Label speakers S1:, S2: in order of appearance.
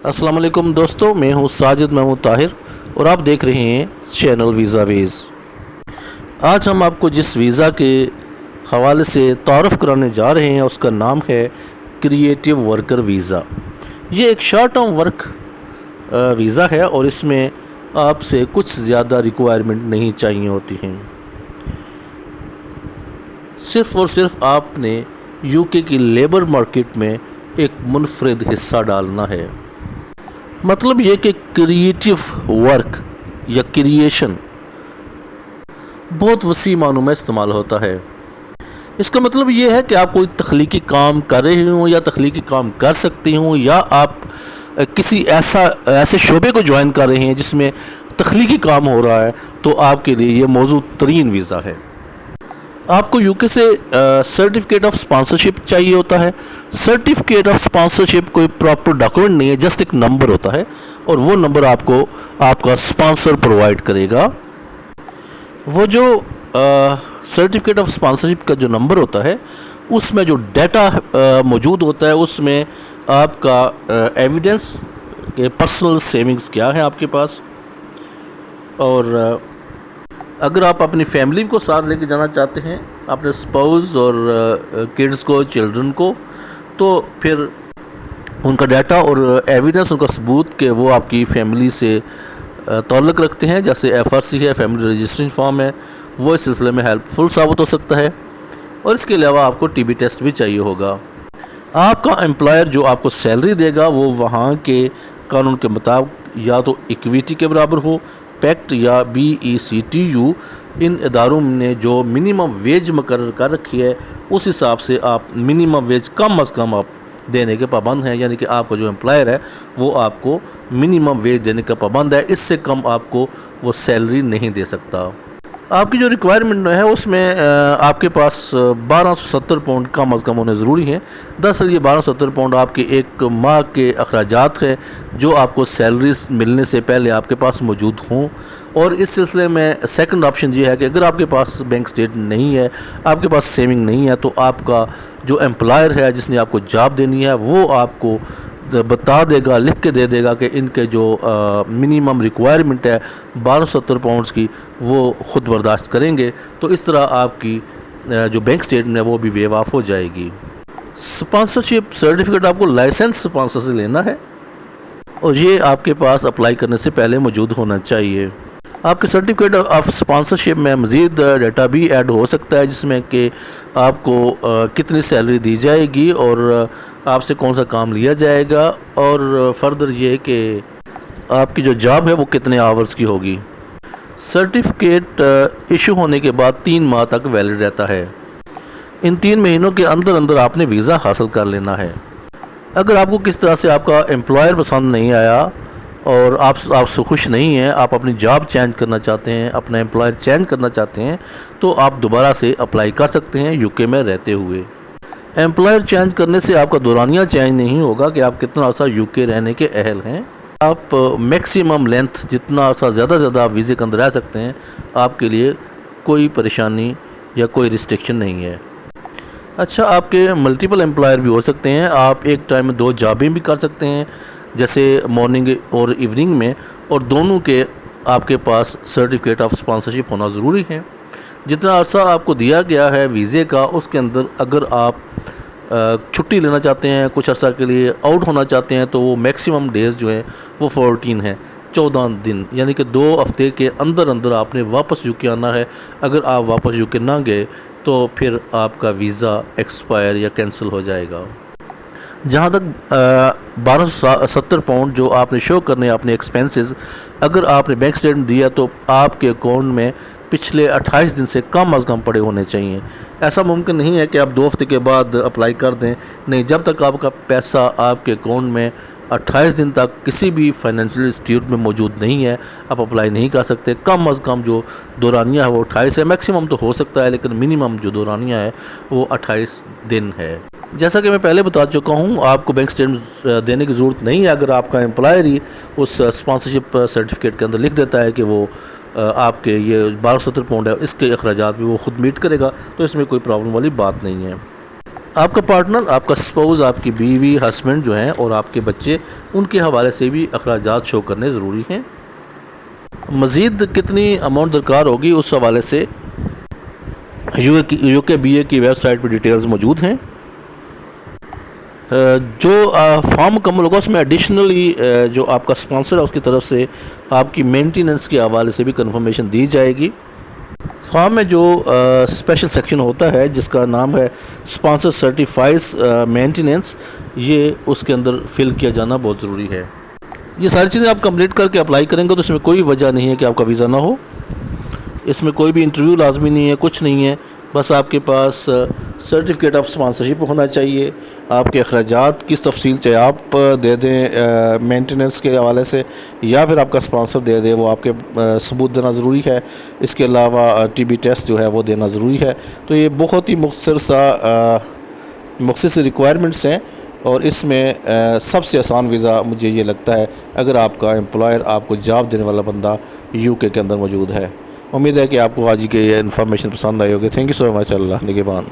S1: السلام علیکم دوستو، میں ہوں ساجد محمود طاہر اور آپ دیکھ رہے ہیں چینل ویزا ویز۔ آج ہم آپ کو جس ویزا کے حوالے سے تعارف کرانے جا رہے ہیں اس کا نام ہے کریٹیو ورکر ویزا۔ یہ ایک شارٹ ٹرم ورک ویزا ہے اور اس میں آپ سے کچھ زیادہ ریکوائرمنٹ نہیں چاہیے ہوتی ہیں۔ صرف اور صرف آپ نے یو کے کی لیبر مارکیٹ میں ایک منفرد حصہ ڈالنا ہے۔ مطلب یہ کہ کریٹیو ورک یا کریشن بہت وسیع معنوں میں استعمال ہوتا ہے۔ اس کا مطلب یہ ہے کہ آپ کوئی تخلیقی کام کر رہے ہوں یا تخلیقی کام کر سکتے ہوں، یا آپ کسی ایسے شعبے کو جوائن کر رہے ہیں جس میں تخلیقی کام ہو رہا ہے، تو آپ کے لیے یہ موزوں ترین ویزا ہے۔ آپ کو یو کے سے سرٹیفکیٹ آف اسپانسرشپ چاہیے ہوتا ہے۔ سرٹیفکیٹ آف اسپانسرشپ کوئی پراپر ڈاکومنٹ نہیں ہے، جسٹ ایک نمبر ہوتا ہے اور وہ نمبر آپ کو آپ کا اسپانسر پرووائڈ کرے گا۔ وہ جو سرٹیفکیٹ آف اسپانسرشپ کا جو نمبر ہوتا ہے اس میں جو ڈیٹا موجود ہوتا ہے اس میں آپ کا ایویڈنس کہ پرسنل سیونگز کیا ہیں آپ کے پاس، اور اگر آپ اپنی فیملی کو ساتھ لے کے جانا چاہتے ہیں، اپنے اسپاؤز اور کڈز کو، چلڈرن کو، تو پھر ان کا ڈیٹا اور ایویڈنس، ان کا ثبوت کہ وہ آپ کی فیملی سے تعلق رکھتے ہیں، جیسے FRC ہے، فیملی رجسٹریشن فارم ہے، وہ اس سلسلے میں ہیلپ فل ثابت ہو سکتا ہے۔ اور اس کے علاوہ آپ کو TB ٹیسٹ بھی چاہیے ہوگا۔ آپ کا امپلائر جو آپ کو سیلری دے گا وہ وہاں کے قانون کے مطابق یا تو ایکویٹی کے برابر ہو، پیکٹ یا BECTU، ان اداروں نے جو منیمم ویج مقرر کر رکھی ہے اس حساب سے آپ منیمم ویج کم از کم آپ دینے کے پابند ہیں، یعنی کہ آپ کا جو امپلائر ہے وہ آپ کو منیمم ویج دینے کا پابند ہے، اس سے کم آپ کو وہ سیلری نہیں دے سکتا۔ آپ کی جو ریکوائرمنٹ ہے اس میں آپ کے پاس 1270 پاؤنڈ کم از کم ہونے ضروری ہیں۔ دراصل یہ 1270 پاؤنڈ آپ کے ایک ماہ کے اخراجات ہیں جو آپ کو سیلریز ملنے سے پہلے آپ کے پاس موجود ہوں۔ اور اس سلسلے میں سیکنڈ آپشن یہ ہے کہ اگر آپ کے پاس بینک سٹیٹمنٹ نہیں ہے، آپ کے پاس سیونگ نہیں ہے، تو آپ کا جو امپلائر ہے جس نے آپ کو جاب دینی ہے وہ آپ کو بتا دے گا، لکھ کے دے دے گا کہ ان کے جو منیمم ریکوائرمنٹ ہے 1270 پاؤنڈز کی، وہ خود برداشت کریں گے، تو اس طرح آپ کی جو بینک سٹیٹمنٹ ہے وہ بھی ویو آف ہو جائے گی۔ اسپانسرشپ سرٹیفکیٹ آپ کو لائسنس اسپانسر سے لینا ہے اور یہ آپ کے پاس اپلائی کرنے سے پہلے موجود ہونا چاہیے۔ آپ کے سرٹیفکیٹ آف اسپانسرشپ میں مزید ڈیٹا بھی ایڈ ہو سکتا ہے، جس میں کہ آپ کو کتنی سیلری دی جائے گی اور آپ سے کون سا کام لیا جائے گا، اور فردر یہ کہ آپ کی جو جاب ہے وہ کتنے آورز کی ہوگی۔ سرٹیفکیٹ ایشو ہونے کے بعد 3 ماہ تک ویلڈ رہتا ہے۔ ان 3 مہینوں کے اندر اندر آپ نے ویزا حاصل کر لینا ہے۔ اگر آپ کو کس طرح سے آپ کا امپلائر پسند نہیں آیا اور آپ سے خوش نہیں ہیں، آپ اپنی جاب چینج کرنا چاہتے ہیں، اپنا امپلائر چینج کرنا چاہتے ہیں، تو آپ دوبارہ سے اپلائی کر سکتے ہیں یو کے میں رہتے ہوئے۔ امپلائر چینج کرنے سے آپ کا دورانیہ چینج نہیں ہوگا کہ آپ کتنا عرصہ یو کے رہنے کے اہل ہیں۔ آپ میکسیمم لینتھ جتنا عرصہ زیادہ آپ ویزے کے اندر رہ سکتے ہیں، آپ کے لیے کوئی پریشانی یا کوئی ریسٹرکشن نہیں ہے۔ اچھا، آپ کے ملٹیپل امپلائر بھی ہو سکتے ہیں، آپ ایک ٹائم میں 2 جابیں بھی کر سکتے ہیں، جیسے مارننگ اور ایوننگ میں، اور دونوں کے آپ کے پاس سرٹیفکیٹ آف اسپانسرشپ ہونا ضروری ہے۔ جتنا عرصہ آپ کو دیا گیا ہے ویزے کا، اس کے اندر اگر آپ چھٹی لینا چاہتے ہیں، کچھ عرصہ کے لیے آؤٹ ہونا چاہتے ہیں، تو وہ میکسیمم ڈیز جو ہیں وہ 14 ہیں، 14 دن، یعنی کہ 2 ہفتے کے اندر اندر آپ نے واپس یو کے آنا ہے۔ اگر آپ واپس یو کے نہ گئے تو پھر آپ کا ویزا ایکسپائر یا کینسل ہو جائے گا۔ جہاں تک 1270 پاؤنڈ جو آپ نے شو کرنے اپنے ایکسپینسز، اگر آپ نے بینک سٹیٹمنٹ دیا تو آپ کے اکاؤنٹ میں پچھلے 28 دن سے کم از کم پڑے ہونے چاہیے۔ ایسا ممکن نہیں ہے کہ آپ 2 ہفتے کے بعد اپلائی کر دیں، نہیں، جب تک آپ کا پیسہ آپ کے اکاؤنٹ میں 28 دن تک کسی بھی فائنینشیل انسٹیٹیوٹ میں موجود نہیں ہے، آپ اپلائی نہیں کر سکتے۔ کم از کم جو دورانیہ ہے وہ 28 ہے، میکسیمم تو ہو سکتا ہے لیکن منیمم جو دورانیہ ہے وہ 28 دن ہے۔ جیسا کہ میں پہلے بتا چکا ہوں، آپ کو بینک سٹیٹمنٹ دینے کی ضرورت نہیں ہے اگر آپ کا امپلائر ہی اس اسپانسرشپ سرٹیفکیٹ کے اندر لکھ دیتا ہے کہ وہ آپ کے یہ 1270 پاؤنڈ ہے، اس کے اخراجات بھی وہ خود میٹ کرے گا، تو اس میں کوئی پرابلم والی بات نہیں ہے۔ آپ کا پارٹنر، آپ کا سپوز، آپ کی بیوی، ہسبینڈ جو ہیں اور آپ کے بچے، ان کے حوالے سے بھی اخراجات شو کرنے ضروری ہیں۔ مزید کتنی اماؤنٹ درکار ہوگی اس حوالے سے یو کے بی اے کی ویب سائٹ پہ ڈیٹیلز موجود ہیں۔ جو فارم مکمل ہوگا اس میں ایڈیشنلی جو آپ کا سپانسر ہے اس کی طرف سے آپ کی مینٹیننس کے حوالے سے بھی کنفرمیشن دی جائے گی۔ فارم میں جو اسپیشل سیکشن ہوتا ہے جس کا نام ہے سپانسر سرٹیفائز مینٹیننس، یہ اس کے اندر فل کیا جانا بہت ضروری ہے۔ یہ ساری چیزیں آپ کمپلیٹ کر کے اپلائی کریں گے تو اس میں کوئی وجہ نہیں ہے کہ آپ کا ویزا نہ ہو۔ اس میں کوئی بھی انٹرویو لازمی نہیں ہے، کچھ نہیں ہے، بس آپ کے پاس سرٹیفکیٹ آف اسپانسرشپ ہونا چاہیے، آپ کے اخراجات کس تفصیل چاہے آپ دے دیں مینٹیننس کے حوالے سے یا پھر آپ کا اسپانسر دے دے، وہ آپ کے ثبوت دینا ضروری ہے۔ اس کے علاوہ ٹی بی ٹیسٹ جو ہے وہ دینا ضروری ہے۔ تو یہ بہت ہی مختصر ریکوائرمنٹس ہیں، اور اس میں سب سے آسان ویزا مجھے یہ لگتا ہے اگر آپ کا امپلائر آپ کو جاب دینے والا بندہ یو کے اندر موجود ہے۔ امید ہے کہ آپ کو آج کی یہ انفارمیشن پسند آئی ہوگی۔ تھینک یو سو مچ۔ اللہ نگہبان۔